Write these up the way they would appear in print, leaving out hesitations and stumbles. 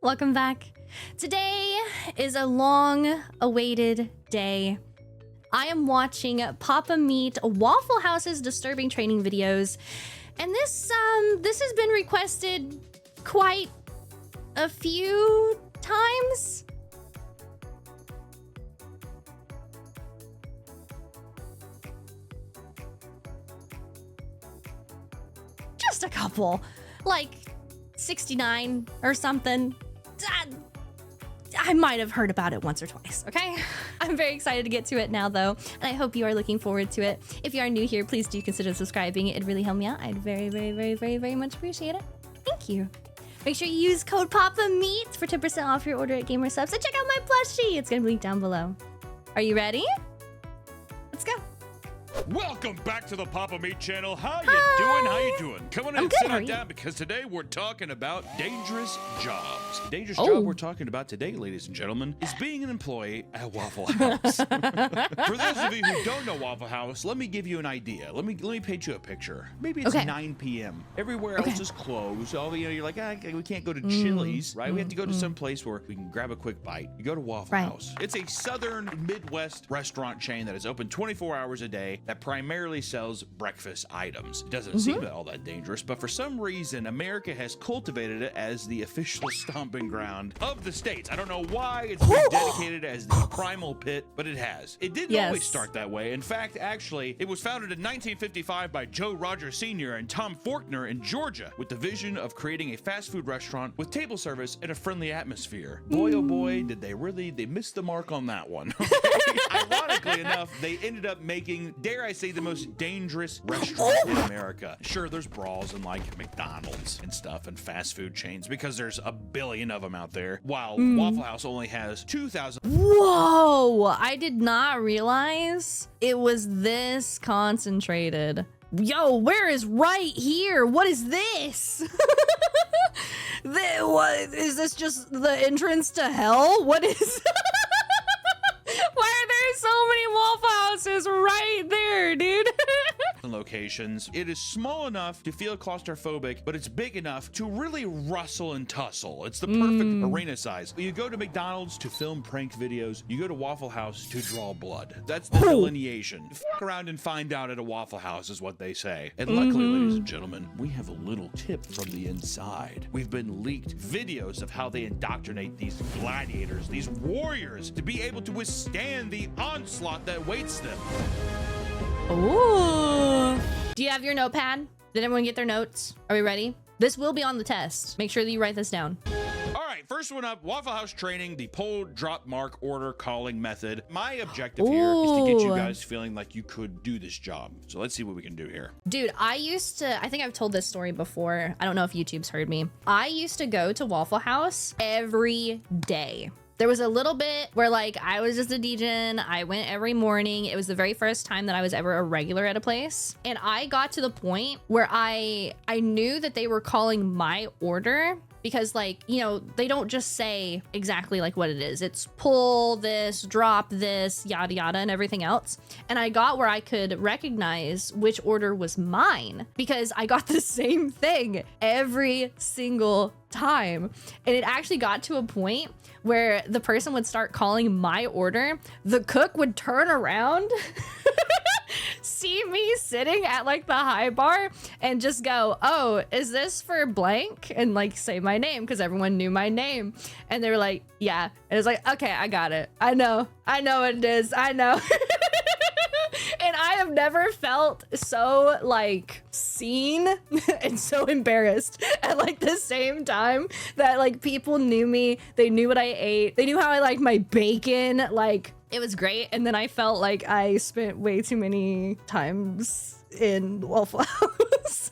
Welcome back. Today is a long-awaited day. I am watching PapaMeat Waffle House's disturbing training videos, and this has been requested quite a few times. Just a couple, like 69 or something. I might have heard about it once or twice, okay? I'm very excited to get to it now, though, and I hope you are looking forward to it. If you are new here, please do consider subscribing. It'd really help me out. I'd very much appreciate it. Thank you. Make sure you use code PapaMeat for 10% off your order at Gamer Subs, and check out my plushie. It's gonna be linked down below. Are you ready? Let's go. Welcome back to the PapaMeat channel. How you doing? How you doing? Come on in and sit on down because today we're talking about dangerous jobs. Dangerous job we're talking about today, ladies and gentlemen, is being an employee at Waffle House. For those of you who don't know Waffle House, let me give you an idea. Let me paint you a picture. Maybe it's 9 p.m. Everywhere else is closed. You're like, we can't go to Chili's, right? We have to go to some place where we can grab a quick bite. You go to Waffle House. It's a southern Midwest restaurant chain that is open 24 hours a day that primarily sells breakfast items. It doesn't seem all that dangerous, but for some reason, America has cultivated it as the official stomping ground of the states. I don't know why it's been dedicated as the primal pit, but it has. It didn't always start that way. In fact, actually, it was founded in 1955 by Joe Rogers Sr. and Tom Faulkner in Georgia with the vision of creating a fast food restaurant with table service and a friendly atmosphere. Boy, oh boy, did they missed the mark on that one. Ironically enough, they ended up making, dare I say, the most dangerous restaurant in America. Sure, there's brawls in like McDonald's and stuff and fast food chains because there's a billion of them out there, while Waffle House only has 2,000. Whoa, I did not realize it was this concentrated. Yo, where is right here? What is this? What is this? Just the entrance to hell? What is why are there so many Waffle Houses right there, dude? Locations. It is small enough to feel claustrophobic, but it's big enough to really rustle and tussle. It's the perfect arena size. You go to McDonald's to film prank videos. You go to Waffle House to draw blood. That's the delineation. Fuck around and find out at a Waffle House is what they say. And luckily, ladies and gentlemen, we have a little tip from the inside. We've been leaked videos of how they indoctrinate these gladiators, these warriors, to be able to withstand the onslaught that waits them. Ooh. Do you have your notepad? Did everyone get their notes? Are we ready? This will be on the test. Make sure that you write this down. All right, first one up, Waffle House training, the pull, drop, mark, order, calling method. My objective here is to get you guys feeling like you could do this job. So let's see what we can do here. Dude, I think I've told this story before. I don't know if YouTube's heard me. I used to go to Waffle House every day. There was a little bit where like I was just a degen. I went every morning. It was the very first time that I was ever a regular at a place. And I got to the point where I knew that they were calling my order because like, you know, they don't just say exactly like what it is. It's pull this, drop this, yada, yada, and everything else. And I got where I could recognize which order was mine because I got the same thing every single time. And it actually got to a point where the person would start calling my order. The cook would turn around, see me sitting at like the high bar and just go, oh, is this for blank? And like say my name because everyone knew my name. And they were like, yeah. And it was like, okay, I got it. I know what it is. I know. And I have never felt so like seen and so embarrassed at like the same time that like people knew me. They knew what I ate. They knew how I liked my bacon. Like it was great. And then I felt like I spent way too many times in Waffle House.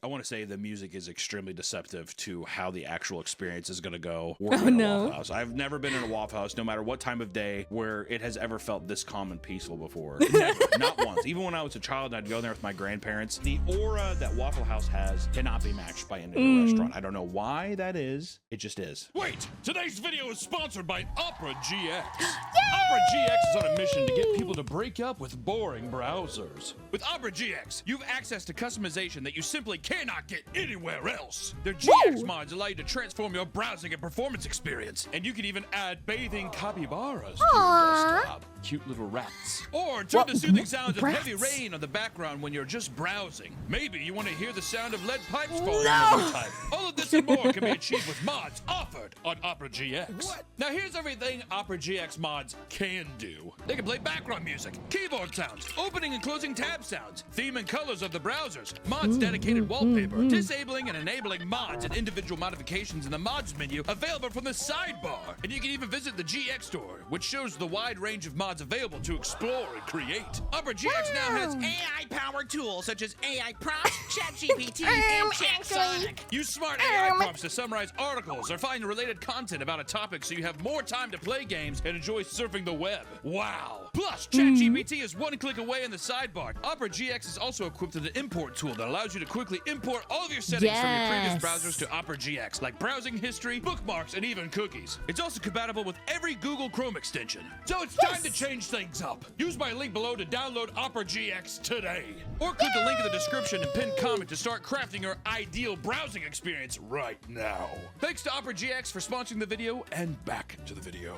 I want to to say the music is extremely deceptive to how the actual experience is going to go. Oh, no. Waffle House. I've never been in a Waffle House, no matter what time of day, where it has ever felt this calm and peaceful before. Never, not once. Even when I was a child and I'd go there with my grandparents, the aura that Waffle House has cannot be matched by any other restaurant. I don't know why that is. It just is. Wait, today's video is sponsored by Opera GX. Opera GX is on a mission to get people to break up with boring browsers. With Opera GX, you have access to customization that you simply cannot get anywhere else. Their GX mods allow you to transform your browsing and performance experience, and you can even add bathing capybaras to your desktop. Cute little rats. Or turn the soothing sounds of heavy rain on the background when you're just browsing. Maybe you want to hear the sound of lead pipes falling on the time. All of this and more can be achieved with mods offered on Opera GX. What? Now here's everything Opera GX mods can do. They can play background music, keyboard sounds, opening and closing tab sounds, theme and colors of the browsers, mods dedicated wallpaper, disabling and enabling mods and individual modifications in the mods menu available from the sidebar. And you can even visit the GX store, which shows the wide range of mods available to explore and create. Opera GX now has AI-powered tools such as AI prompts, ChatGPT, and ChatSonic. Use smart AI prompts to summarize articles or find related content about a topic so you have more time to play games and enjoy surfing the web. Wow. Plus, ChatGPT is one click away in the sidebar. Opera GX is also equipped with an import tool that allows you to quickly import all of your settings from your previous browsers to Opera GX, like browsing history, bookmarks, and even cookies. It's also compatible with every Google Chrome extension. So it's time to change things up. Use my link below to download Opera GX today. Or click the link in the description and pinned comment to start crafting your ideal browsing experience right now. Thanks to Opera GX for sponsoring the video, and back to the video.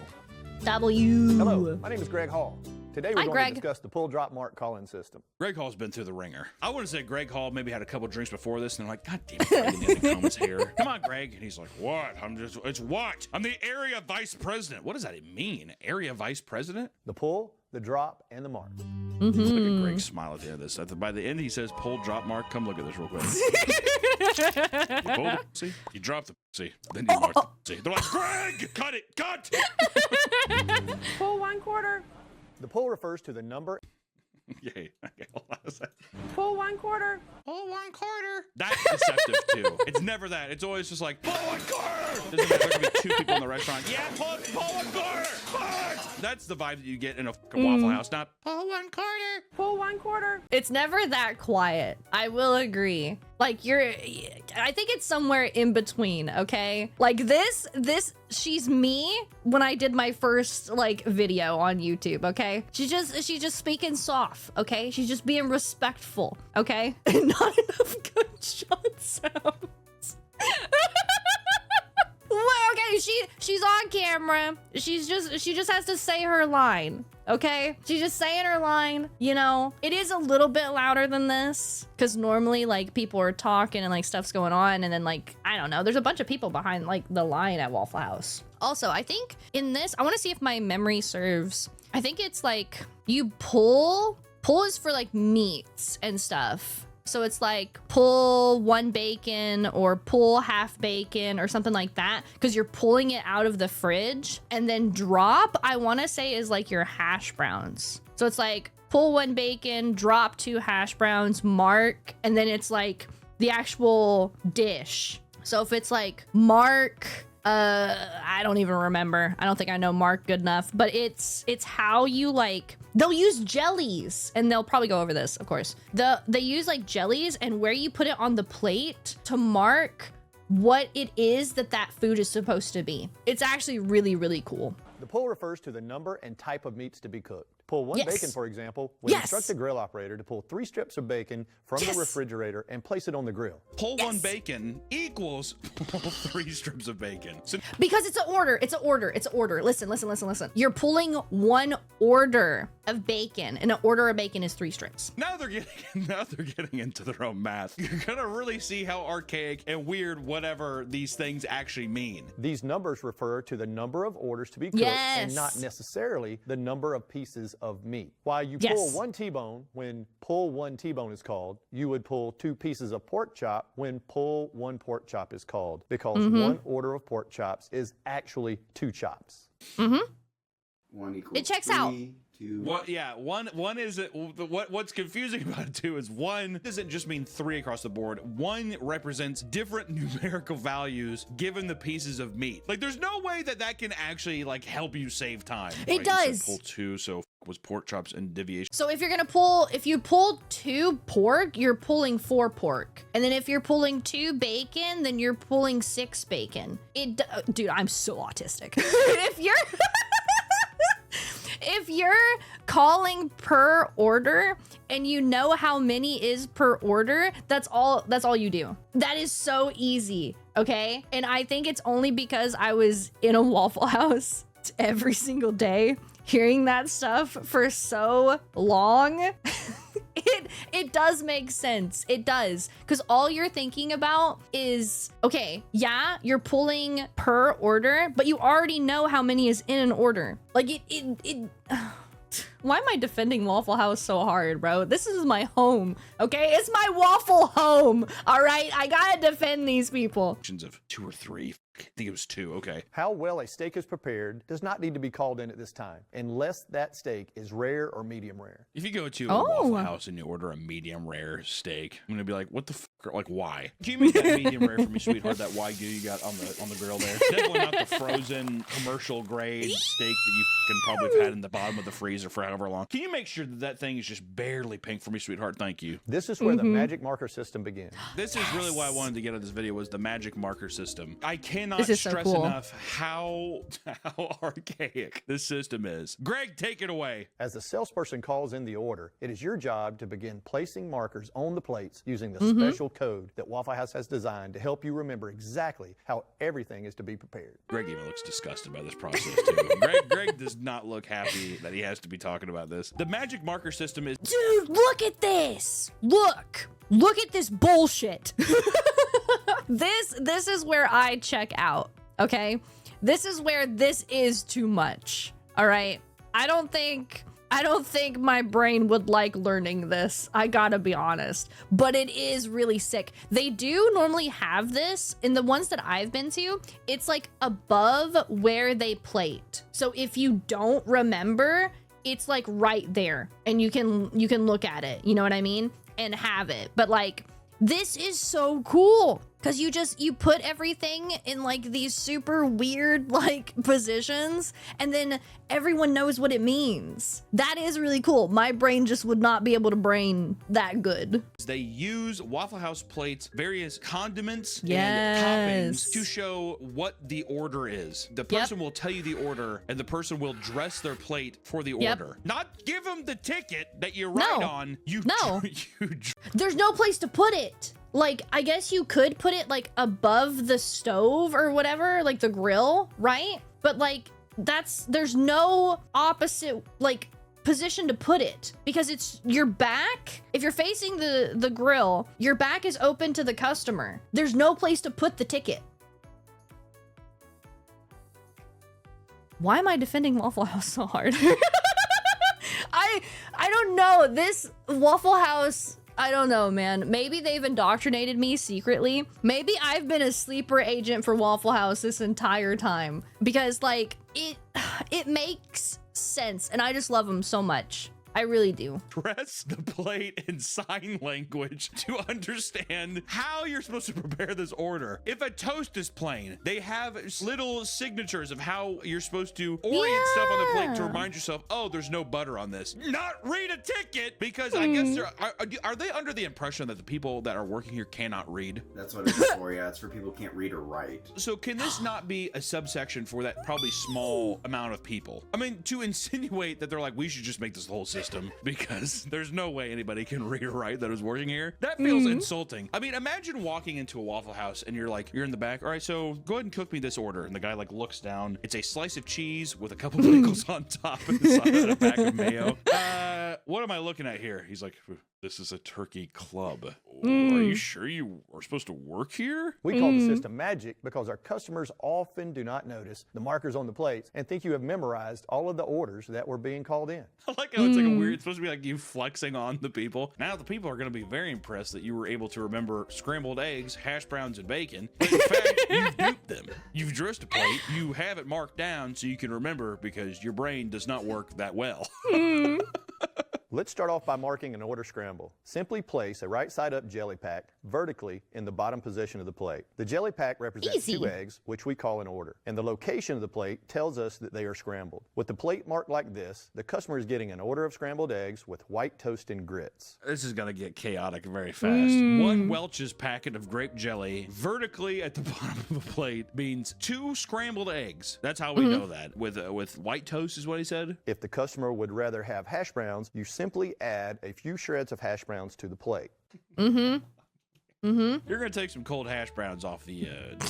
Hello, my name is Greg Hall. Today we're going to discuss the pull drop mark call-in system. Greg Hall's been through the ringer. I want to say Greg Hall maybe had a couple drinks before this, and they're like, God damn it, Greg, in the comments here. Come on, Greg. And he's like, what? It's what? I'm the area vice president. What does that even mean? Area vice president? The pull, the drop, and the mark. Look at Greg's smile at the end of this. By the end, he says, pull, drop, mark. Come look at this real quick. You pull the pussy, you drop the pussy, then you mark the pussy. They're like, Greg, cut it, cut! Pull 1/4. The pull refers to the number. Yay. Okay, hold on a second. Pull 1/4. Pull 1/4. That's deceptive too. It's never that. It's always just like, pull 1/4. Doesn't matter. There can be two people in the restaurant. Yeah, pull 1/4. What? That's the vibe that you get in a Waffle House, not pull 1/4. Pull 1/4. It's never that quiet. I will agree. Like I think it's somewhere in between, okay? Like this, she's me when I did my first like video on YouTube, okay? She's just speaking soft, okay? She's just being respectful, okay? And not enough gunshot sounds. Well, okay, she's on camera. She just has to say her line. Okay, she's just saying her line. You know, it is a little bit louder than this because normally like people are talking and like stuff's going on, and then like I don't know, there's a bunch of people behind like the line at Waffle House. Also, I think in this, I want to see if my memory serves. I think it's like you pull is for like meats and stuff. So it's like pull 1 bacon or pull half bacon or something like that because you're pulling it out of the fridge. And then drop, I want to say, is like your hash browns. So it's like pull 1 bacon, drop 2 hash browns, mark, and then it's like the actual dish. So if it's like mark, I don't even remember. I don't think I know mark good enough, but it's how you like, they'll use jellies and they'll probably go over this, of course. They use like jellies and where you put it on the plate to mark what it is that food is supposed to be. It's actually really, really cool. The pull refers to the number and type of meats to be cooked. Pull 1 bacon, for example, would instruct the grill operator to pull 3 strips of bacon from the refrigerator and place it on the grill. Pull 1 bacon equals pull 3 strips of bacon. So because it's an order, it's an order, it's an order. Listen. You're pulling 1 order of bacon, and an order of bacon is 3 strips. Now they're getting into their own math. You're gonna really see how archaic and weird whatever these things actually mean. These numbers refer to the number of orders to be cooked and not necessarily the number of pieces of meat. While you pull 1 T-bone when pull 1 T-bone is called, you would pull 2 pieces of pork chop when pull 1 pork chop is called, because 1 order of pork chops is actually 2 chops. 1 equals it checks 3, out. 2. What? Yeah, one is what's confusing about it too is one doesn't just mean 3 across the board. One represents different numerical values given the pieces of meat. Like, there's no way that can actually like help you save time. It does. Pull 2, so was pork chops and deviation. So if you pull 2 pork, you're pulling 4 pork. And then if you're pulling 2 bacon, then you're pulling 6 bacon. Dude, I'm so autistic. If you're calling per order and you know how many is per order, that's all you do. That is so easy, okay? And I think it's only because I was in a Waffle House every single day hearing that stuff for so long. It does make sense. It does. Because all you're thinking about is, okay, yeah, you're pulling per order, but you already know how many is in an order. Like why am I defending Waffle House so hard, bro? This is my home, okay? It's my waffle home, all right? I gotta defend these people. Of 2 or 3. I think it was 2. Okay. How well a steak is prepared does not need to be called in at this time, unless that steak is rare or medium rare. If you go to a Waffle House and you order a medium rare steak, I'm gonna be like, what the fuck? Like, why? Can you make that medium rare for me, sweetheart? That Wagyu you got on the grill there. Definitely not the frozen commercial grade steak that you can probably have had in the bottom of the freezer for however long. Can you make sure that thing is just barely pink for me, sweetheart? Thank you. This is where the magic marker system begins. This is really why I wanted to get on this video, was the magic marker system. I cannot stress enough how archaic this system is. Greg, take it away. As the salesperson calls in the order, it is your job to begin placing markers on the plates using the special code that Waffle House has designed to help you remember exactly how everything is to be prepared. Greg even looks disgusted by this process too. Greg does not look happy that he has to be talking about this. The magic marker system is— Dude, look at this. Look at this bullshit. This is where I check out, okay? This is where this is too much, all right? I don't think my brain would like learning this. I gotta be honest, but it is really sick. They do normally have this in the ones that I've been to. It's like above where they plate. So if you don't remember, it's like right there and you can look at it, you know what I mean? And have it. But like, this is so cool because you put everything in like these super weird like positions and then everyone knows what it means. That is really cool. My brain just would not be able to brain that good. They use Waffle House plates, various condiments and toppings to show what the order is. The person will tell you the order and the person will dress their plate for the order. Not give them the ticket that you write on. There's no place to put it. Like, I guess you could put it like above the stove or whatever, like the grill, right? But like, there's no opposite like position to put it because it's your back. If you're facing the grill, your back is open to the customer. There's no place to put the ticket. Why am I defending Waffle House so hard? I don't know. This Waffle House, I don't know, man. Maybe they've indoctrinated me secretly. Maybe I've been a sleeper agent for Waffle House this entire time because like it makes sense and I just love them so much. I really do. Press the plate in sign language to understand how you're supposed to prepare this order. If a toast is plain, they have little signatures of how you're supposed to orient stuff on the plate to remind yourself, oh, there's no butter on this. Not read a ticket, because I guess are they under the impression that the people that are working here cannot read? That's what it's for, yeah. It's for people who can't read or write. So can this not be a subsection for that probably small amount of people? I mean, to insinuate that they're like, we should just make this whole system because there's no way anybody can read or write that is working here. That feels insulting. I mean, imagine walking into a Waffle House and you're in the back. All right, so go ahead and cook me this order. And the guy like looks down. It's a slice of cheese with a couple of pickles on top and a pack of mayo. What am I looking at here? He's like, this is a turkey club. Are you sure you are supposed to work here? We call the system magic because our customers often do not notice the markers on the plates and think you have memorized all of the orders that were being called in. I like how it's like a weird, it's supposed to be like you flexing on the people. Now the people are going to be very impressed that you were able to remember scrambled eggs, hash browns, and bacon. But in fact, you've duped them. You've dressed a plate. You have it marked down so you can remember because your brain does not work that well. Let's start off by marking an order scramble. Simply place a right side up jelly pack vertically in the bottom position of the plate. The jelly pack represents 2 eggs, which we call an order, and the location of the plate tells us that they are scrambled. With the plate marked like this, the customer is getting an order of scrambled eggs with white toast and grits. This is going to get chaotic very fast. 1 Welch's packet of grape jelly vertically at the bottom of the plate means 2 scrambled eggs. That's how we know that. With white toast is what he said? If the customer would rather have hash browns, you simply add a few shreds of hash browns to the plate. You're going to take some cold hash browns off the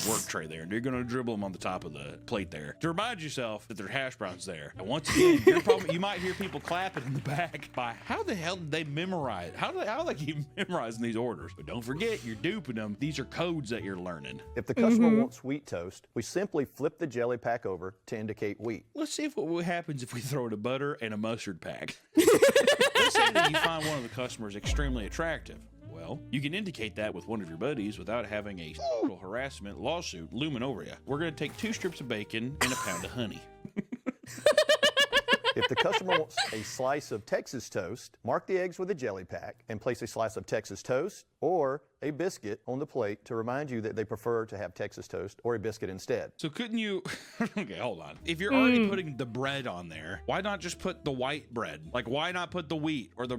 work tray there, and you're going to dribble them on the top of the plate there to remind yourself that there are hash browns there. And once again, you might hear people clapping in the back by how the hell did they memorize? How do they keep memorizing these orders? But don't forget, you're duping them. These are codes that you're learning. If the customer wants wheat toast, we simply flip the jelly pack over to indicate wheat. Let's see what happens if we throw in a butter and a mustard pack. Let's say that you find one of the customers extremely attractive. Well, you can indicate that with one of your buddies without having a harassment lawsuit looming over you. We're going to take 2 strips of bacon and a pound of honey. If the customer wants a slice of Texas toast, mark the eggs with a jelly pack and place a slice of Texas toast or a biscuit on the plate to remind you that they prefer to have Texas toast or a biscuit instead. So couldn't you, okay, hold on. If you're already putting the bread on there, why not just put the white bread? Like, why not put the wheat or the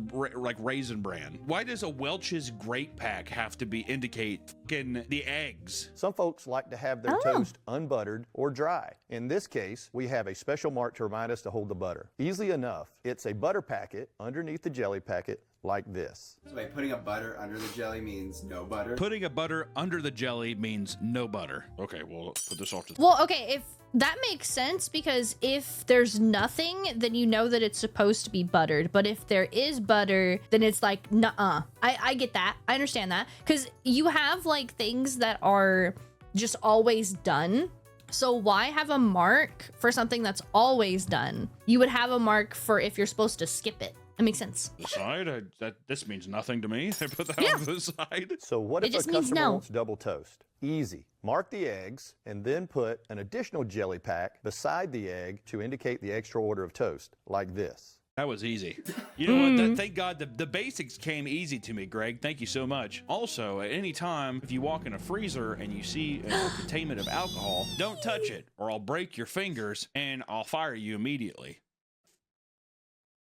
raisin bran? Why does a Welch's grape pack have to indicate fucking the eggs? Some folks like to have their toast unbuttered or dry. In this case, we have a special mark to remind us to hold the butter. Easily enough, it's a butter packet underneath the jelly packet like this. So by putting a butter under the jelly means no butter? Putting a butter under the jelly means no butter. Okay, well, put this off to the... Well, okay, if that makes sense, because if there's nothing, then you know that it's supposed to be buttered. But if there is butter, then it's like, nuh-uh. I get that. I understand that. Because you have, like, things that are just always done. So why have a mark for something that's always done? You would have a mark for if you're supposed to skip it. That makes sense. The side? This means nothing to me. I put that on the side. So what if a customer wants double toast? Easy. Mark the eggs and then put an additional jelly pack beside the egg to indicate the extra order of toast, like this. That was easy. You know what? Thank God the basics came easy to me, Greg. Thank you so much. Also, at any time, if you walk in a freezer and you see a containment of alcohol, don't touch it or I'll break your fingers and I'll fire you immediately.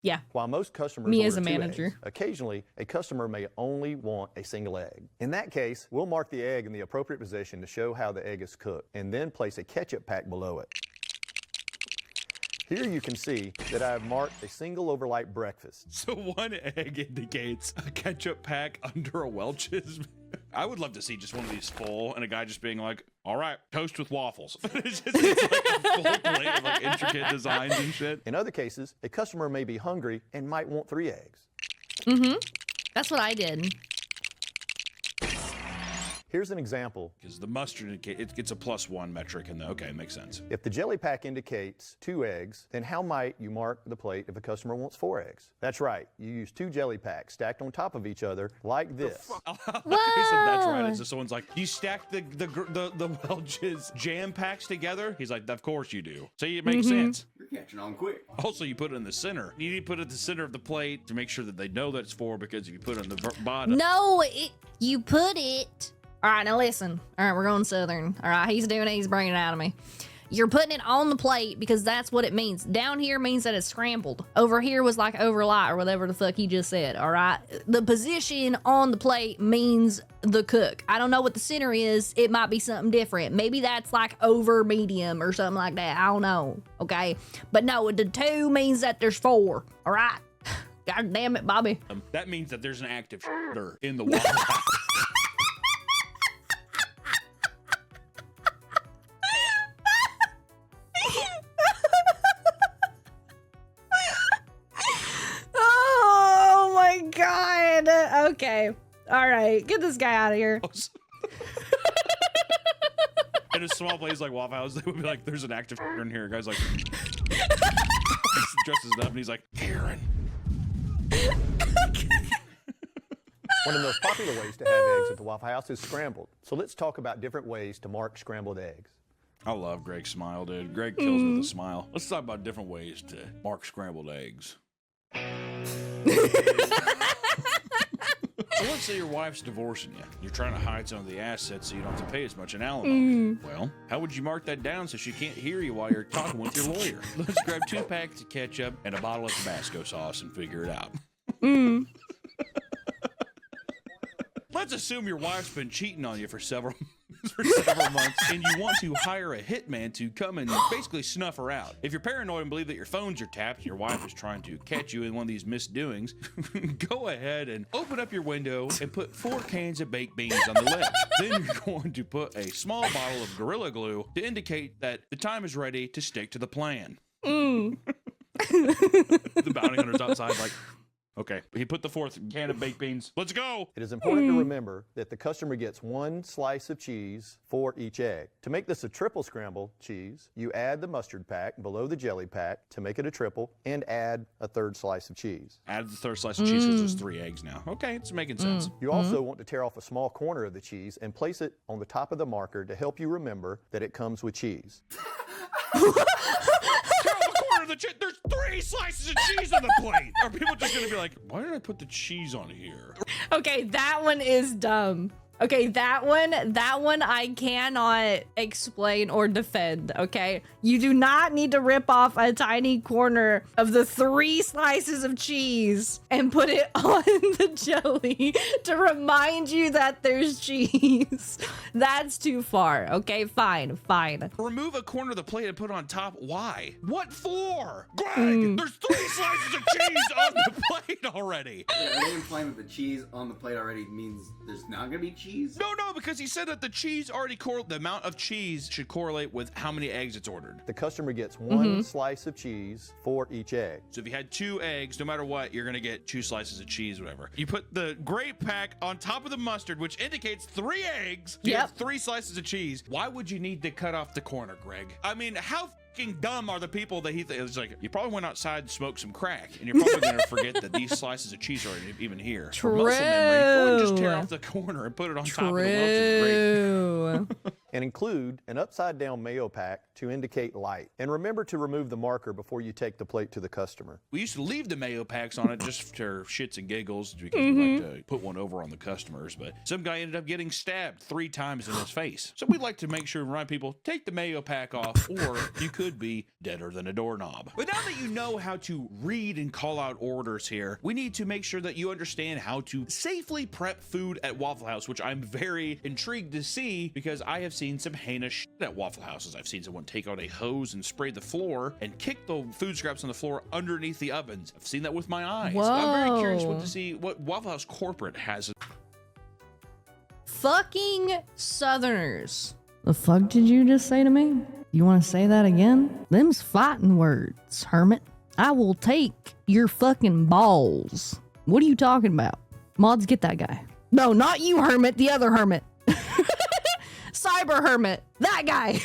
Yeah. While most customers Me order as a 2 manager. eggs, occasionally a customer may only want a single egg. In that case, we'll mark the egg in the appropriate position to show how the egg is cooked and then place a ketchup pack below it. Here you can see that I've marked a single overnight breakfast. So 1 egg indicates a ketchup pack under a Welch's. I would love to see just one of these full and a guy just being like, all right, toast with waffles. It's like a full plate of like intricate designs and shit. In other cases, a customer may be hungry and might want 3 eggs. That's what I did. Here's an example. Because the mustard, it's a +1 metric, and okay, makes sense. If the jelly pack indicates 2 eggs, then how might you mark the plate if a customer wants 4 eggs? That's right. You use 2 jelly packs stacked on top of each other like this. That's right. It's just someone's like, you stack the Welch's jam packs together? He's like, of course you do. So it makes sense. You're catching on quick. Also, you put it in the center. You need to put it at the center of the plate to make sure that they know that it's 4, because if you put it on the bottom. No, you put it... All right, now listen. All right, we're going Southern. All right, he's doing it. He's bringing it out of me. You're putting it on the plate because that's what it means. Down here means that it's scrambled. Over here was like overlight or whatever the fuck he just said, all right? The position on the plate means the cook. I don't know what the center is. It might be something different. Maybe that's like over medium or something like that. I don't know, okay? But no, the 2 means that there's 4, all right? God damn it, Bobby. That means that there's an active shooter in the Waffle House. Oh my God. Okay. All right, get this guy out of here. In a small place like Waffle House, they would be like, there's an active in here. Guy's like, dresses up and he's like, Karen. One of the most popular ways to have eggs at the Waffle House is scrambled. So let's talk about different ways to mark scrambled eggs. I love Greg's smile, dude. Greg kills me with a smile. Let's talk about different ways to mark scrambled eggs. So let's say your wife's divorcing you. You're trying to hide some of the assets so you don't have to pay as much in alimony. Well, how would you mark that down so she can't hear you while you're talking with your lawyer? Let's grab 2 packs of ketchup and a bottle of Tabasco sauce and figure it out. Let's assume your wife's been cheating on you for several months and you want to hire a hitman to come and basically snuff her out. If you're paranoid and believe that your phones are tapped, your wife is trying to catch you in one of these misdoings, go ahead and open up your window and put 4 cans of baked beans on the lid. Then you're going to put a small bottle of Gorilla Glue to indicate that the time is ready to stick to the plan. The bounty hunter's outside like, okay, he put the 4th can of baked beans. Let's go. It is important to remember that the customer gets 1 slice of cheese for each egg. To make this a triple scramble cheese, you add the mustard pack below the jelly pack to make it a triple and add a 3rd slice of cheese. Add the 3rd slice of cheese because there's 3 eggs now. Okay, it's making sense. You also want to tear off a small corner of the cheese and place it on the top of the marker to help you remember that it comes with cheese. There's 3 slices of cheese on the plate. Are people just gonna be like, why did I put the cheese on here? Okay, that one is dumb. Okay, that one I cannot explain or defend, okay? You do not need to rip off a tiny corner of the 3 slices of cheese and put it on the jelly to remind you that there's cheese. That's too far, okay? Fine. Remove a corner of the plate and put it on top. Why? What for? Greg, there's 3 slices of cheese on the plate already. Yeah, are they implying that the cheese on the plate already means there's not gonna be cheese? No, because he said that the cheese already the amount of cheese should correlate with how many eggs it's ordered. The customer gets 1 slice of cheese for each egg. So if you had 2 eggs, no matter what, you're gonna get 2 slices of cheese, whatever. You put the grape pack on top of the mustard, which indicates 3 eggs. You have 3 slices of cheese. Why would you need to cut off the corner, Greg? I mean, how dumb are the people that he it's like, you probably went outside and smoked some crack and you're probably going to forget that these slices of cheese aren't even here. True. For muscle memory, go and just tear off the corner and put it on top of the melted grape. And include an upside down mayo pack to indicate light. And remember to remove the marker before you take the plate to the customer. We used to leave the mayo packs on it just for shits and giggles because we like to put one over on the customers, but some guy ended up getting stabbed 3 times in his face. So we'd like to make sure and remind people, take the mayo pack off or you could be deader than a doorknob. But now that you know how to read and call out orders here, we need to make sure that you understand how to safely prep food at Waffle House, which I'm very intrigued to see because I have seen some heinous shit at Waffle Houses. I've seen someone take out a hose and spray the floor and kick the food scraps on the floor underneath the ovens. I've seen that with my eyes. Whoa. I'm very curious to see what Waffle House corporate has. Fucking Southerners. The fuck did you just say to me? You want to say that again? Them's fighting words, hermit. I will take your fucking balls. What are you talking about? Mods, get that guy. No, not you, hermit. The other hermit. Cyber hermit. That guy.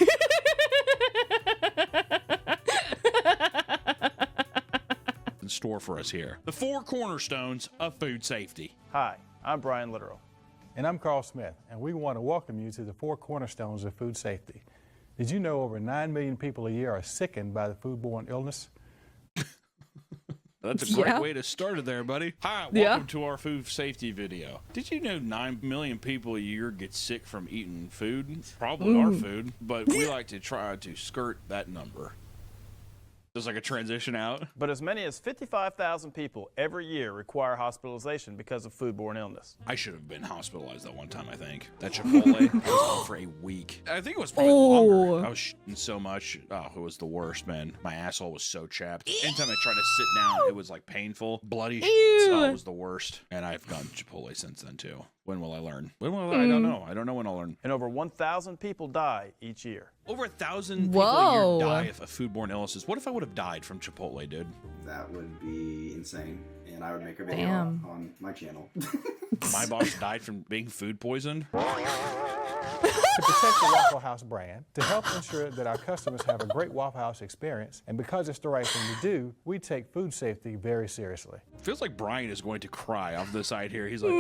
In store for us here. The 4 cornerstones of food safety. Hi, I'm Brian Literal. And I'm Carl Smith, and we want to welcome you to the 4 cornerstones of food safety. Did you know over 9 million people a year are sickened by the foodborne illness? That's a great way to start it there, buddy. Hi, welcome to our food safety video. Did you know 9 million people a year get sick from eating food? Probably our food, but we like to try to skirt that number. There's like a transition out. But as many as 55,000 people every year require hospitalization because of foodborne illness. I should have been hospitalized that one time, I think. That Chipotle, I was out for a week. I think it was probably longer. I was shitting so much. Oh, it was the worst, man. My asshole was so chapped. Anytime I tried to sit down, it was like painful. Bloody shit. Oh, it was the worst. And I've gone Chipotle since then, too. When will I learn? When will I don't know. I don't know when I'll learn. And over 1,000 people die each year. Over 1,000 people a year die of foodborne illnesses. What if I would have died from Chipotle, dude? That would be insane. And and I would make a video on my channel. My boss died from being food poisoned. To protect the Waffle House brand, to help ensure that our customers have a great Waffle House experience, and because it's the right thing to do, we take food safety very seriously. Feels like Brian is going to cry off the side here. He's like,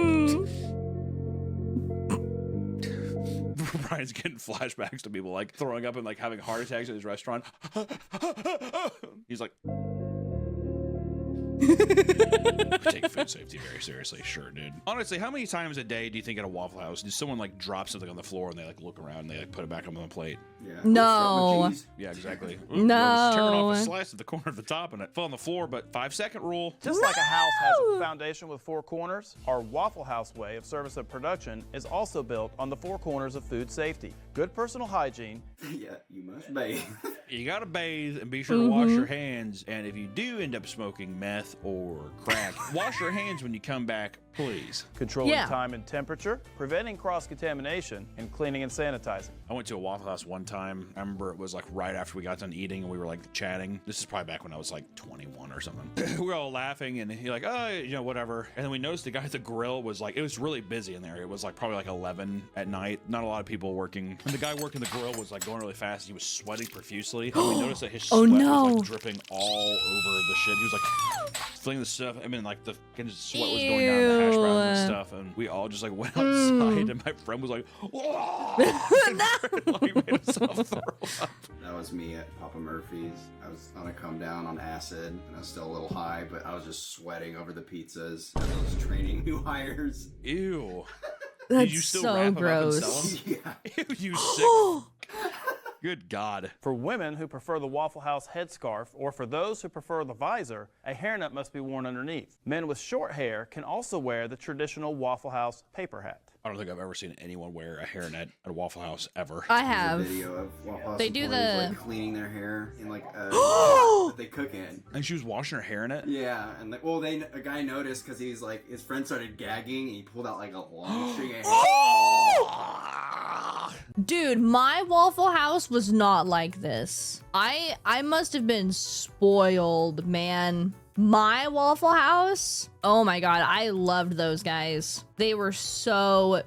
Brian's getting flashbacks to people like throwing up and like having heart attacks at his restaurant. He's like, take food safety very seriously. Sure, dude. Honestly, how many times a day do you think at a Waffle House does someone like drop something on the floor and they like look around and they like put it back on the plate? Yeah. No. Yeah, exactly. No. I was tearing off a slice at the corner of the top and it fell on the floor, but 5-second rule. Just like a house has a foundation with 4 corners, our Waffle House way of service and production is also built on the 4 corners of food safety. Good personal hygiene. Yeah, you must bathe. You gotta bathe and be sure to wash your hands. And if you do end up smoking meth or crack, wash your hands when you come back, please. Controlling time and temperature, preventing cross-contamination, and cleaning and sanitizing. I went to a Waffle House one time. I remember it was like right after we got done eating and we were like chatting. This is probably back when I was like 21 or something. We were all laughing and he's like, oh, you know, whatever. And then we noticed the guy at the grill was like, it was really busy in there. It was like probably like 11 at night. Not a lot of people working. And the guy working the grill was like going really fast. He was sweating profusely. And we noticed that his sweat was like dripping all over the shit. He was like flinging the stuff. I mean, like the sweat was going down the hash browns and stuff. And we all just like went outside and my friend was like, whoa! Like, made himself throw up. That was me at Papa Murphy's. I was on a come down on acid and I was still a little high, but I was just sweating over the pizzas as I was training new hires. Ew. That's Did you still so wrap 'em up and gross. sell 'em? Yeah. Ew, you sick. Good God. For women who prefer the Waffle House headscarf, or for those who prefer the visor, a hairnet must be worn underneath. Men with short hair can also wear the traditional Waffle House paper hat. I don't think I've ever seen anyone wear a hairnet at a Waffle House ever. I have. A video of Waffle House They do employees, the like cleaning their hair in like a that they cook in. And she was washing her hair in it? Yeah, and like, well, a guy noticed because he's like, his friend started gagging and he pulled out like a long string of hair. Dude, my Waffle House was not like this. I must have been spoiled, man. My Waffle House, oh my God, I loved those guys. They were so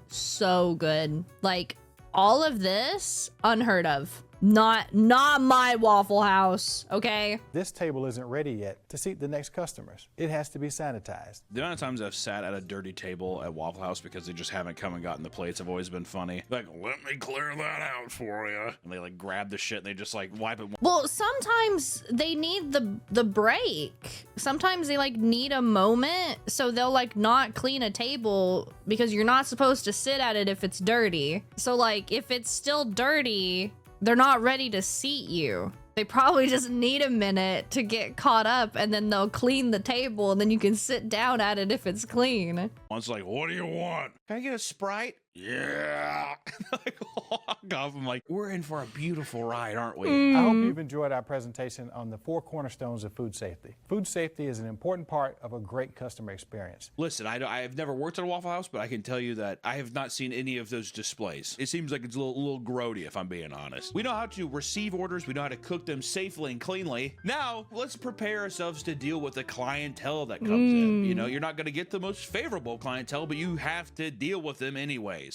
good. Like, all of this, unheard of. Not my Waffle House, okay? This table isn't ready yet to seat the next customers. It has to be sanitized. The amount of times I've sat at a dirty table at Waffle House because they just haven't come and gotten the plates have always been funny. Like, let me clear that out for you. And they like grab the shit and they just like wipe it. Well, sometimes they need the break. Sometimes they like need a moment, so they'll like not clean a table because you're not supposed to sit at it if it's dirty. So like if it's still dirty, they're not ready to seat you. They probably just need a minute to get caught up and then they'll clean the table and then you can sit down at it if it's clean. One's like, what do you want? Can I get a Sprite? Yeah. Like, walk off. I'm like, we're in for a beautiful ride, aren't we? I hope you've enjoyed our presentation on the 4 cornerstones of food safety. Food safety is an important part of a great customer experience. Listen, I have never worked at a Waffle House, but I can tell you that I have not seen any of those displays. It seems like it's a little grody, if I'm being honest. We know how to receive orders. We know how to cook them safely and cleanly. Now, let's prepare ourselves to deal with the clientele that comes in. You know, you're not going to get the most favorable clientele, but you have to deal with them anyways.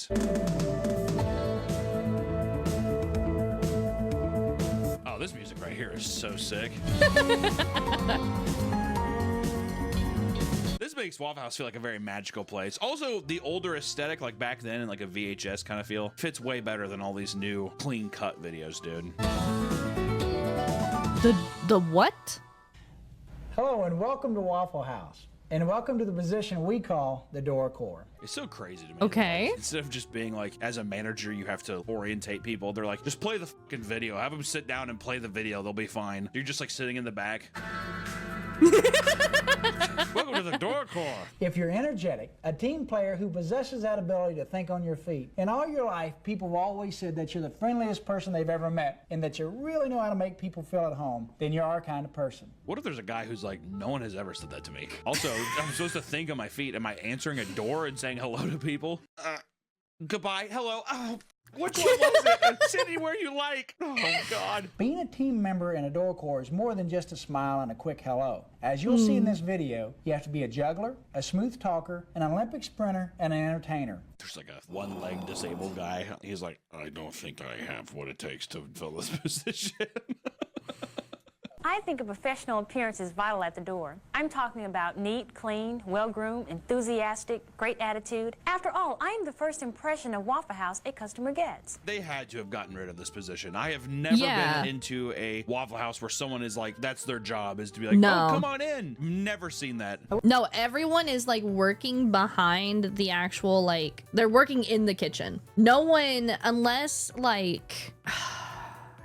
Oh, this music right here is so sick. This makes Waffle House feel like a very magical place. Also, the older aesthetic, like back then, and like a VHS kind of feel, fits way better than all these new clean cut videos, dude. The what? Hello and welcome to Waffle House. And welcome to the position we call the door core. It's so crazy to me. Okay. Like, instead of just being like, as a manager, you have to orientate people. They're like, just play the fucking video. Have them sit down and play the video. They'll be fine. You're just like sitting in the back. Welcome to the door core. If you're energetic, a team player who possesses that ability to think on your feet, in all your life, people have always said that you're the friendliest person they've ever met and that you really know how to make people feel at home, then you're our kind of person. What if there's a guy who's like, no one has ever said that to me? Also, I'm supposed to think on my feet. Am I answering a door and saying hello to people? Goodbye. Hello. Oh, Which one was it? Sit anywhere you like. Oh, God. Being a team member in a door corps is more than just a smile and a quick hello. As you'll see in this video, you have to be a juggler, a smooth talker, an Olympic sprinter, and an entertainer. There's like a one-leg disabled guy. He's like, I don't think I have what it takes to fill this position. I think a professional appearance is vital at the door. I'm talking about neat, clean, well-groomed, enthusiastic, great attitude. After all, I am the first impression of Waffle House a customer gets. They had to have gotten rid of this position. I have never been into a Waffle House where someone is like, that's their job, is to be like, oh, come on in. Never seen that. No, everyone is like working behind the actual, like, they're working in the kitchen. No one, unless like...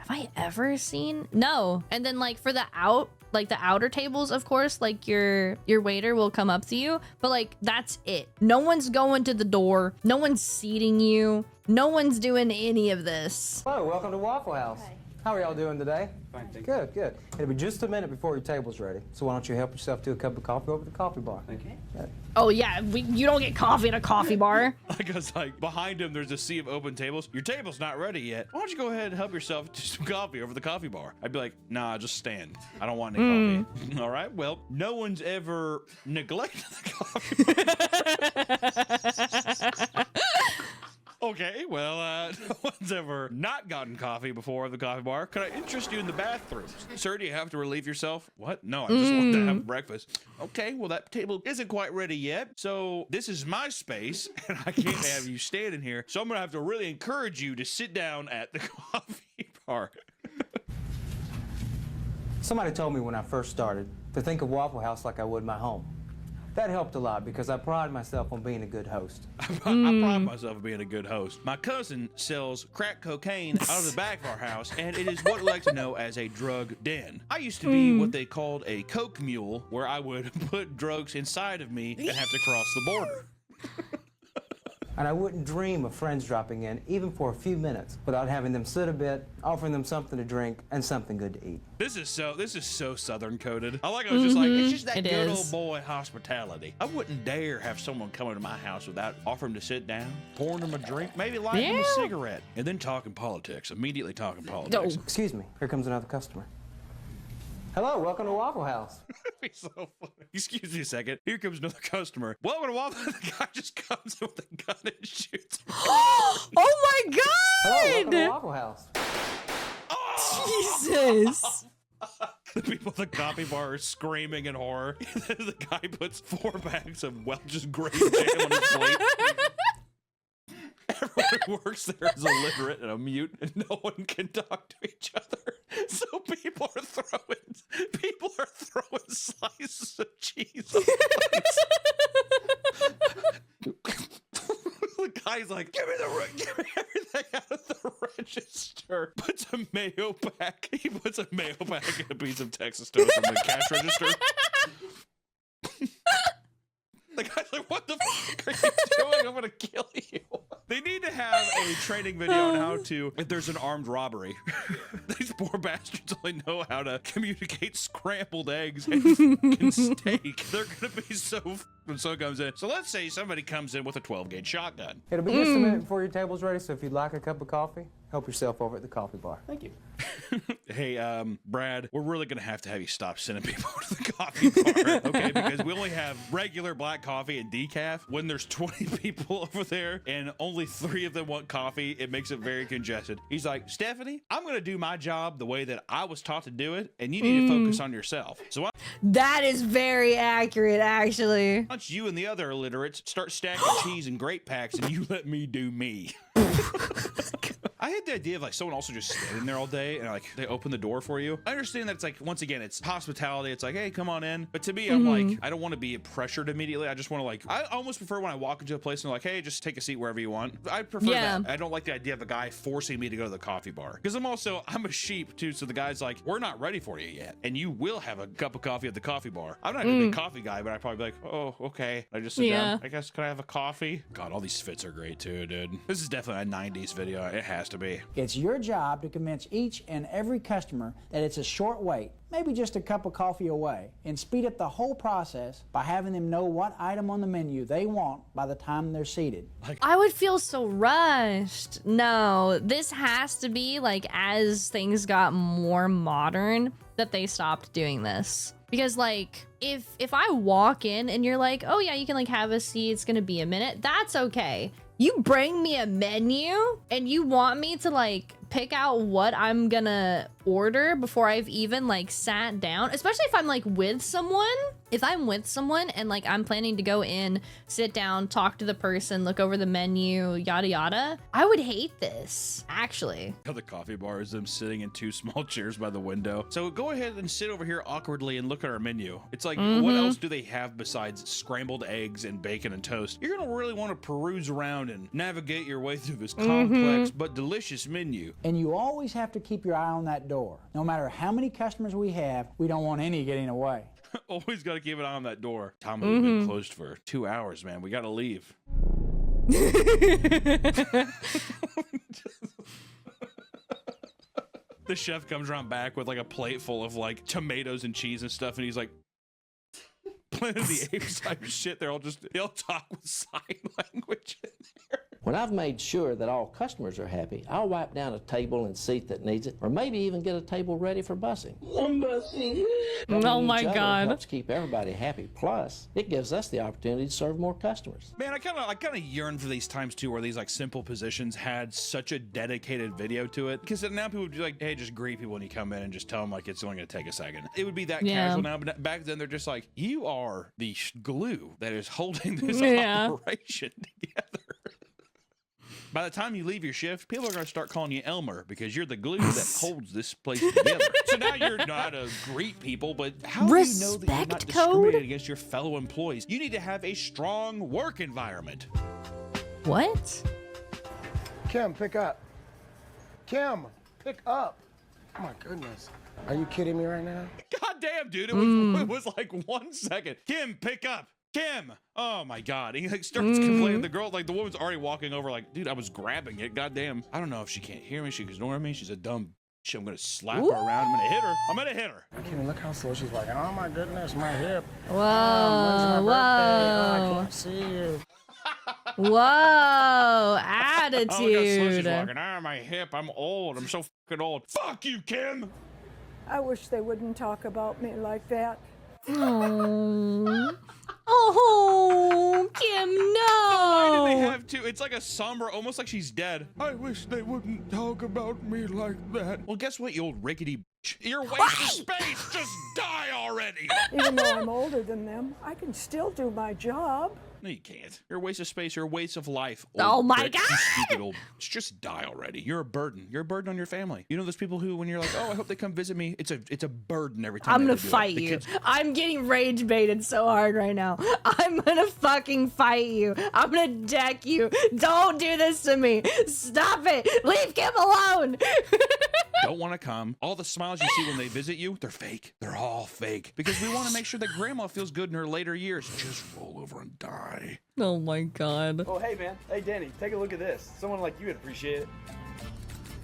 Have I ever seen? No. And then like for the outer tables, of course, like your waiter will come up to you, but like that's it. No one's going to the door. No one's seating you. No one's doing any of this. Hello, welcome to Waffle House. Hi. How are y'all doing today? Fine, thank you. Good, good. It'll be just a minute before your table's ready. So why don't you help yourself to a cup of coffee over at the coffee bar? Thank you. Yeah. Oh yeah, you don't get coffee at a coffee bar. Because like behind him, there's a sea of open tables. Your table's not ready yet. Why don't you go ahead and help yourself to some coffee over the coffee bar? I'd be like, nah, just stand. I don't want any coffee. All right, well, no one's ever neglected the coffee. Okay, well, no one's ever not gotten coffee before at the coffee bar. Could I interest you in the bathrooms? Sir, do you have to relieve yourself? What? No, I just want to have breakfast. Okay, well, that table isn't quite ready yet. So this is my space, and I can't have you standing here. So I'm going to have to really encourage you to sit down at the coffee bar. Somebody told me when I first started to think of Waffle House like I would my home. That helped a lot because I pride myself on being a good host. I pride myself on being a good host. My cousin sells crack cocaine out of the back of our house, and it is what we like to know as a drug den. I used to be what they called a coke mule, where I would put drugs inside of me and have to cross the border. And I wouldn't dream of friends dropping in, even for a few minutes, without having them sit a bit, offering them something to drink, and something good to eat. This is so Southern coded. I was just like, it's just that good old boy hospitality. I wouldn't dare have someone come into my house without offering to sit down, pouring them a drink, maybe lighting them a cigarette, and then talking politics, immediately talking politics. Oh, excuse me, here comes another customer. Hello, welcome to Waffle House. That'd be so funny. Excuse me a second. Here comes another customer. Welcome to Waffle House. The guy just comes in with a gun and shoots. Oh my God! Hello, welcome to Waffle House. Jesus. The people at the coffee bar are screaming in horror. The guy puts 4 bags of Welch's grape jam on his plate. Everyone who works there is illiterate and a mute, and no one can talk to each other. So people are throwing slices of cheese on the guy's like, give me everything out of the register. Puts a mayo pack. He puts a mayo pack and a piece of Texas toast on the cash register. The guy's like, what the fuck are you doing? I'm gonna kill you. They need to have a training video on how to, if there's an armed robbery. These poor bastards only know how to communicate scrambled eggs and fucking steak. They're gonna be so when someone comes in. So let's say somebody comes in with a 12-gauge shotgun. It'll be just a minute before your table's ready, so if you'd like a cup of coffee, help yourself over at the coffee bar. Thank you. Hey, Brad, we're really gonna have to have you stop sending people to the coffee bar, okay? Because we only have regular black coffee and decaf. When there's 20 people over there and only 3 of them want coffee, it makes it very congested. He's like, Stephanie, I'm gonna do my job the way that I was taught to do it, and you need to focus on yourself. So that is very accurate, actually. Why don't you and the other illiterates start stacking cheese and grape packs, and you let me do me. I had the idea of like someone also just standing there all day and like they open the door for you. I understand that it's like, once again, it's hospitality. It's like, hey, come on in. But to me, I'm like, I don't want to be pressured immediately. I just want to like, I almost prefer when I walk into a place and they're like, hey, just take a seat wherever you want. I prefer that. I don't like the idea of a guy forcing me to go to the coffee bar. Because I'm a sheep too. So the guy's like, we're not ready for you yet. And you will have a cup of coffee at the coffee bar. I'm not a big coffee guy, but I'd probably be like, oh, okay. I just sit down. I guess, can I have a coffee? God, all these fits are great too, dude. This is definitely definitely a 90s video. It has to be. It's your job to convince each and every customer that it's a short wait, maybe just a cup of coffee away, and speed up the whole process by having them know what item on the menu they want by the time they're seated. I would feel so rushed. No, this has to be like as things got more modern that they stopped doing this. Because like if I walk in and you're like, oh yeah, you can like have a seat, it's gonna be a minute, that's okay. You bring me a menu and you want me to like pick out what I'm gonna order before I've even like sat down, especially if I'm like with someone. If I'm with someone and like I'm planning to go in, sit down, talk to the person, look over the menu, yada yada, I would hate this, actually. The coffee bar is them sitting in 2 small chairs by the window. So go ahead and sit over here awkwardly and look at our menu. It's like, what else do they have besides scrambled eggs and bacon and toast? You're gonna really want to peruse around and navigate your way through this complex but delicious menu. And you always have to keep your eye on that door. No matter how many customers we have, we don't want any getting away. Always got to keep an eye on that door. Tommy, we've been closed for 2 hours, man. We got to leave. The chef comes around back with like a plate full of like tomatoes and cheese and stuff, and he's like, Planet of the Apes type shit. They all talk with sign language in there. When I've made sure that all customers are happy, I'll wipe down a table and seat that needs it, or maybe even get a table ready for busing. Oh my God. Helps keep everybody happy. Plus, it gives us the opportunity to serve more customers. Man, I kind of yearn for these times too, where these like simple positions had such a dedicated video to it. Because now people would be like, hey, just greet people when you come in and just tell them like it's only gonna take a second. It would be that casual now, but back then they're just like, you are the glue that is holding this operation together. By the time you leave your shift, people are going to start calling you Elmer because you're the glue that holds this place together. So now you're not to greet people, but how do you know that you're not discriminating against your fellow employees? You need to have a strong work environment. What? Kim, pick up. Kim, pick up. Oh my goodness. Are you kidding me right now? God damn, dude. It was like 1 second. Kim, pick up. Kim! Oh my God. And he like starts complaining. The girl, like the woman's already walking over like, dude, I was grabbing it. God damn. I don't know if she can't hear me. She can ignore me. She's a dumb bitch. I'm gonna slap her around. I'm gonna hit her. I'm gonna hit her. Kim, look how slow she's walking. Oh my goodness, my hip. Whoa. When's my birthday? Oh, I can't see you. Whoa. Attitude. Oh, look how slow she's walking. Ah, my hip. I'm old. I'm so fucking old. Fuck you, Kim. I wish they wouldn't talk about me like that. Oh. Oh, Kim, no! Why do they have to? It's like a somber, almost like she's dead. I wish they wouldn't talk about me like that. Well, guess what, you old rickety bitch? You're wasting space! Just die already! Even though I'm older than them, I can still do my job. No, you can't. You're a waste of space. You're a waste of life. Oh my God! You stupid old. Just die already. You're a burden. You're a burden on your family. You know those people who, when you're like, oh, I hope they come visit me. It's a burden every time. I'm gonna fight you. I'm getting rage baited so hard right now. I'm gonna fucking fight you. I'm gonna deck you. Don't do this to me. Stop it. Leave Kim alone. Don't want to come. All the smiles you see when they visit you, they're fake. They're all fake. Because we want to make sure that grandma feels good in her later years. Just roll over and die. Oh my God. Oh, hey, man. Hey, Danny, take a look at this. Someone like you would appreciate it.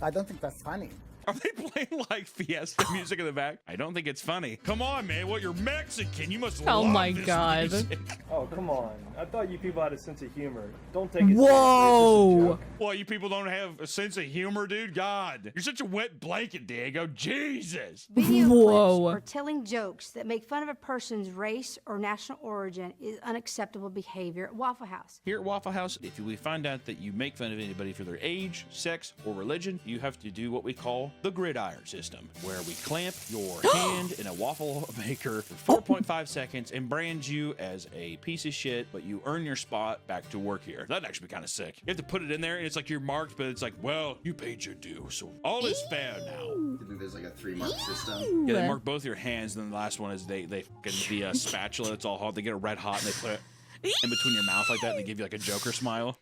I don't think that's funny. Are they playing like Fiesta music in the back? I don't think it's funny. Come on, man. Well, you're Mexican. You must love this music. Oh, come on. I thought you people had a sense of humor. Don't take it Whoa. seriously. Well, you people don't have a sense of humor, dude? God. You're such a wet blanket, Diego. Jesus. Video clips or telling jokes that make fun of a person's race or national origin is unacceptable behavior at Waffle House. Here at Waffle House, if we find out that you make fun of anybody for their age, sex, or religion, you have to do what we call the gridiron system, where we clamp your hand in a waffle maker for 4.5 seconds and brand you as a piece of shit, but you earn your spot back to work here. That'd actually be kind of sick. You have to put it in there and it's like you're marked, but it's like, well, you paid your due, so all is fair now. I think there's like a 3-mark system. Yeah, they mark both your hands, and then the last one is they get the spatula. It's all hot. They get it red hot and they put it in between your mouth like that, and they give you like a Joker smile.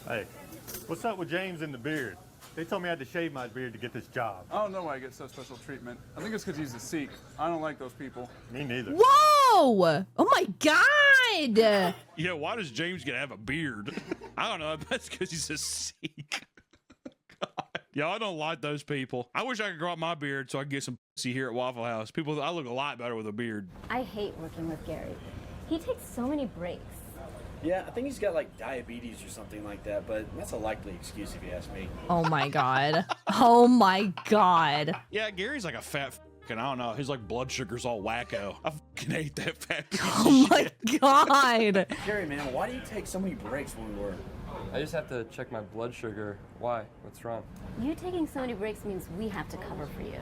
Hey, what's up with James and the beard? They told me I had to shave my beard to get this job. I don't know why I get such special treatment. I think it's because he's a Sikh. I don't like those people. Me neither. Whoa! Oh my God! God! Yeah, why does James get to have a beard? I don't know. I bet it's because he's a Sikh. God. Yeah, I don't like those people. I wish I could grow out my beard so I could get some pussy here at Waffle House. People, I look a lot better with a beard. I hate working with Gary. He takes so many breaks. Yeah, I think he's got like diabetes or something like that, but that's a likely excuse if you ask me. Oh my God. Oh my God. Yeah, Gary's like a fat and I don't know. His like blood sugar's all wacko. I fucking hate that fat piece Oh of my shit. God. Gary, man, why do you take so many breaks when we work? I just have to check my blood sugar. Why? What's wrong? You taking so many breaks means we have to cover for you.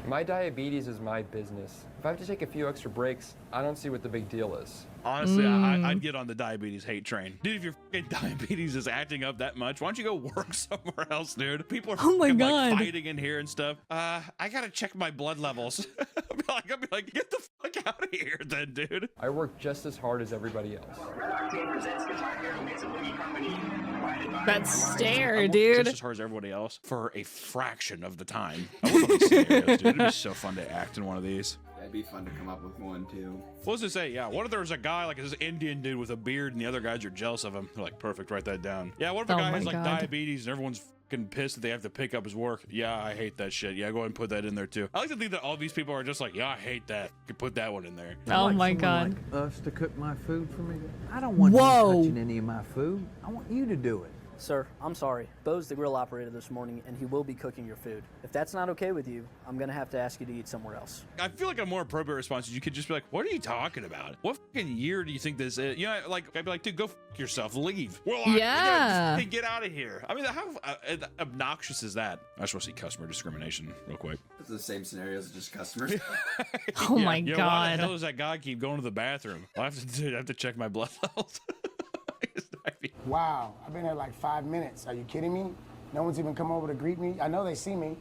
My diabetes is my business. If I have to take a few extra breaks, I don't see what the big deal is. Honestly, I'd get on the diabetes hate train. Dude, if your fucking diabetes is acting up that much, why don't you go work somewhere else, dude? People are fucking, like, fighting in here and stuff. I gotta check my blood levels. I'll be like, get the fuck out of here then, dude. I work just as hard as everybody else. That stare, I work dude. just as hard as everybody else for a fraction of the time. I work on these scenarios, dude. It'd be so fun to act in one of these. It'd be fun to come up with one too. What does it say? Yeah, what if there was a guy like this Indian dude with a beard and the other guys are jealous of him? They're like, perfect, write that down. Yeah, what if a guy has like diabetes and everyone's fucking pissed that they have to pick up his work? Yeah, I hate that shit. Yeah, go ahead and put that in there too. I like to think that all these people are just like, yeah, I hate that. You can put that one in there. Oh my God. Like us to cook my food for me? I don't want you touching any of my food. I want you to do it. Sir, I'm sorry. Bo's the grill operator this morning, and he will be cooking your food. If that's not okay with you, I'm going to have to ask you to eat somewhere else. I feel like a more appropriate response is you could just be like, what are you talking about? What fucking year do you think this is? You know, like, I'd be like, dude, go fuck yourself. Leave. Well, yeah. Get out of here. I mean, how obnoxious is that? I just want to see customer discrimination real quick. It's the same scenario as just customers. Oh my yeah, God. Why the hell does that guy keep going to the bathroom? I have to check my blood levels. Wow, I've been here like 5 minutes. Are you kidding me? No one's even come over to greet me. I know they see me.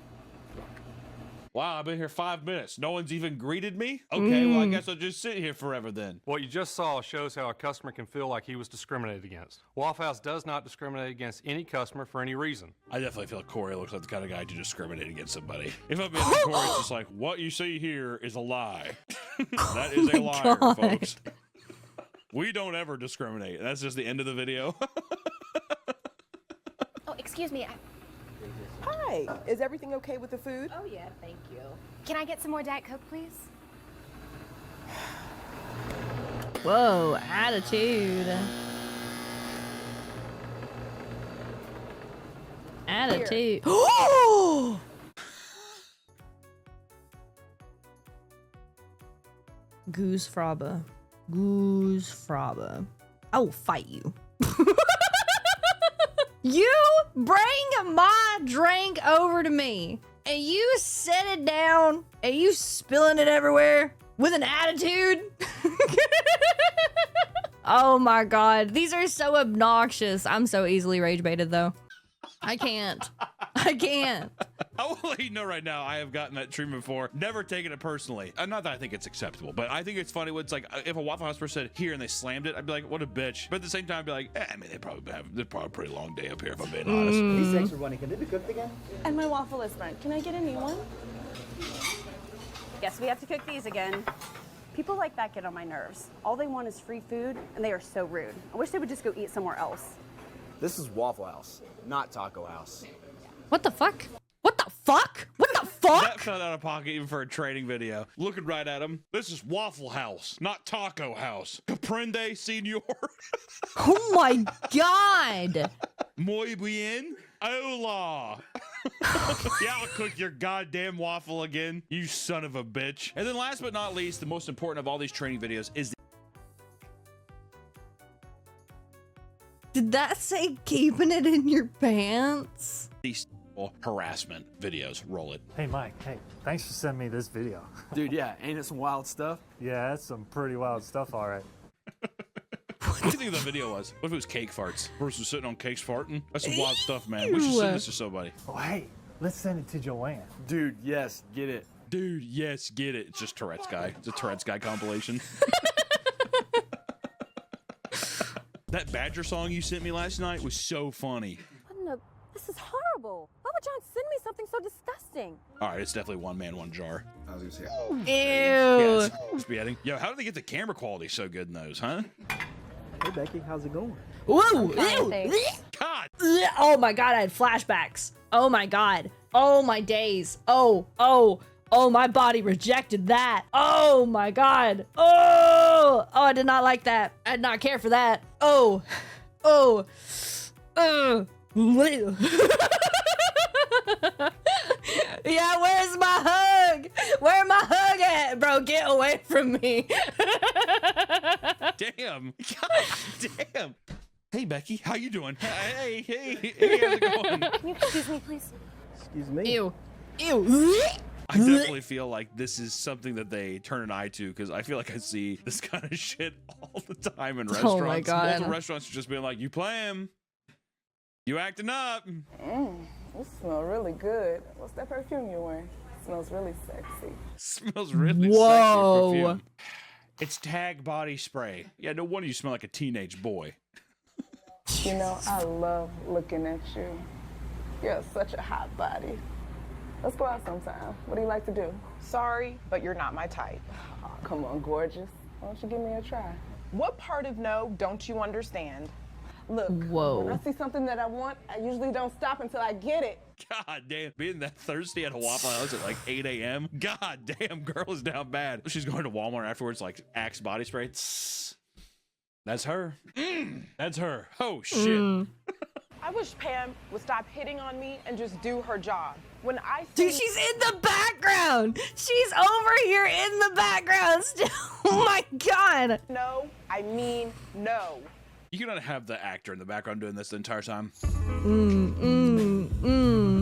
Wow, I've been here 5 minutes. No one's even greeted me? Okay, well, I guess I'll just sit here forever then. What you just saw shows how a customer can feel like he was discriminated against. Waffle House does not discriminate against any customer for any reason. I definitely feel like Corey looks like the kind of guy to discriminate against somebody. If I've been to Corey, it's just like, what you see here is a lie. That is a liar, folks. We don't ever discriminate. That's just the end of the video. Oh, excuse me. Hi, is everything okay with the food? Oh, yeah, thank you. Can I get some more Diet Coke, please? Whoa, attitude. Attitude. Oh! Goose Fraba. Goose Fraba. I will fight you. You bring my drink over to me and you set it down and you spilling it everywhere with an attitude. Oh my God. These are so obnoxious. I'm so easily rage baited though. I can't. I can't. I will let you know right now, I have gotten that treatment before. Never taken it personally. Not that I think it's acceptable, but I think it's funny when it's like, if a Waffle House person said here and they slammed it, I'd be like, what a bitch. But at the same time, I'd be like, I mean, they're probably a pretty long day up here, if I'm being honest. These eggs are running. Can they be cooked again? And my waffle is burnt. Can I get a new one? Yes, we have to cook these again. People like that get on my nerves. All they want is free food, and they are so rude. I wish they would just go eat somewhere else. This is Waffle House, not Taco House. What the fuck? What the fuck? What the fuck? That felt out of pocket even for a training video. Looking right at him. This is Waffle House, not Taco House. Comprende, senor? Oh my God. Muy bien. Hola. Yeah, I'll cook your goddamn waffle again, you son of a bitch. And then last but not least, the most important of all these training videos is Did that say keeping it in your pants? these harassment videos. Roll it. Hey Mike, hey, thanks for sending me this video. Dude, yeah, ain't it some wild stuff? Yeah, that's some pretty wild stuff, all right. What do you think the video was? What if it was cake farts? Person sitting on cakes farting? That's some wild stuff, man. We should send this to somebody. Oh, hey, let's send it to Joanne. Dude, yes, get it. Dude, yes, get it. It's just Tourette's guy. It's a Tourette's guy compilation. That Badger song you sent me last night was so funny. What in the... This is horrible. Why would John send me something so disgusting? All right, it's definitely one man, one jar. I was gonna say. Ew. Yeah, it's beheading. Yo, how did they get the camera quality so good in those, huh? Hey Becky, how's it going? Whoa! Ew. God. Oh my god, I had flashbacks. Oh my god. Oh my days. Oh, my body rejected that. Oh my god. Oh, I did not like that. I did not care for that. Yeah, where's my hug? Where my hug at? Bro, get away from me. Damn. God damn. Hey, Becky, how you doing? Hey, how's it going? Can you excuse me, please? Excuse me. Ew. I definitely feel like this is something that they turn an eye to, because I feel like I see this kind of shit all the time in restaurants. Oh my god. Multiple restaurants just being like, you playing? You acting up? You smell really good. What's that perfume you're wearing? Smells really sexy. Smells really Whoa. sexy perfume. It's Tag body spray. Yeah, no wonder you smell like a teenage boy. You know, I love looking at you. You're such a hot body. Let's go out sometime. What do you like to do? Sorry, but you're not my type. Oh, come on, gorgeous. Why don't you give me a try? What part of no don't you understand? Look, Whoa. when I see something that I want, I usually don't stop until I get it. God damn, being that thirsty at a Waffle House at like 8 a.m. God damn, girl is down bad. She's going to Walmart afterwards, like Axe body spray. Tss. That's her. That's her. Oh shit. I wish Pam would stop hitting on me and just do her job. When I Dude, she's in the background. She's over here in the background still. Oh my god. No, I mean no. You cannot have the actor in the background doing this the entire time.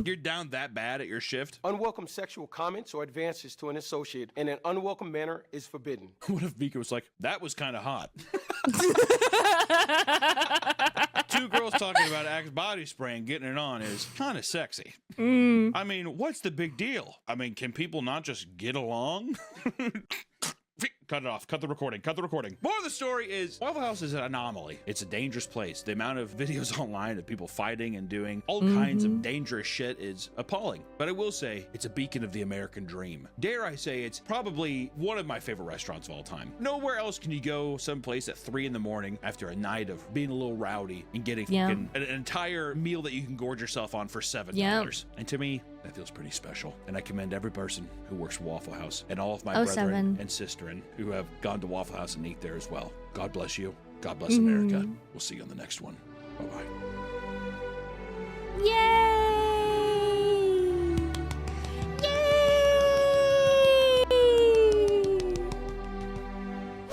You're down that bad at your shift? Unwelcome sexual comments or advances to an associate in an unwelcome manner is forbidden. What if Vika was like, that was kind of hot? Two girls talking about Axe body spray and getting it on is kind of sexy. I mean, what's the big deal? I mean, can people not just get along? Cut it off. Cut the recording. Cut the recording. More of the story is Waffle House is an anomaly. It's a dangerous place. The amount of videos online of people fighting and doing all kinds of dangerous shit is appalling. But I will say it's a beacon of the American dream. Dare I say it's probably one of my favorite restaurants of all time. Nowhere else can you go someplace at 3 in the morning after a night of being a little rowdy and getting fucking an entire meal that you can gorge yourself on for $7. And to me, that feels pretty special. And I commend every person who works at Waffle House and all of my brethren and sisterin who have gone to Waffle House and eat there as well. God bless you. God bless America. We'll see you on the next one. Bye-bye. Yay!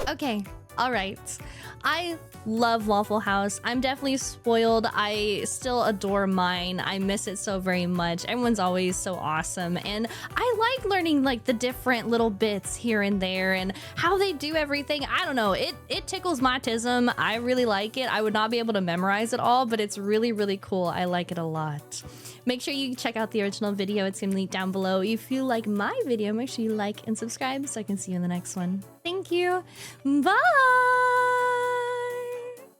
Okay, all right. I love Waffle House. I'm definitely spoiled. I still adore mine. I miss it so very much. Everyone's always so awesome. And I like learning like the different little bits here and there and how they do everything. I don't know. It tickles my tism. I really like it. I would not be able to memorize it all, but it's really, really cool. I like it a lot. Make sure you check out the original video. It's gonna be linked down below. If you like my video, make sure you like and subscribe so I can see you in the next one. Thank you. Bye.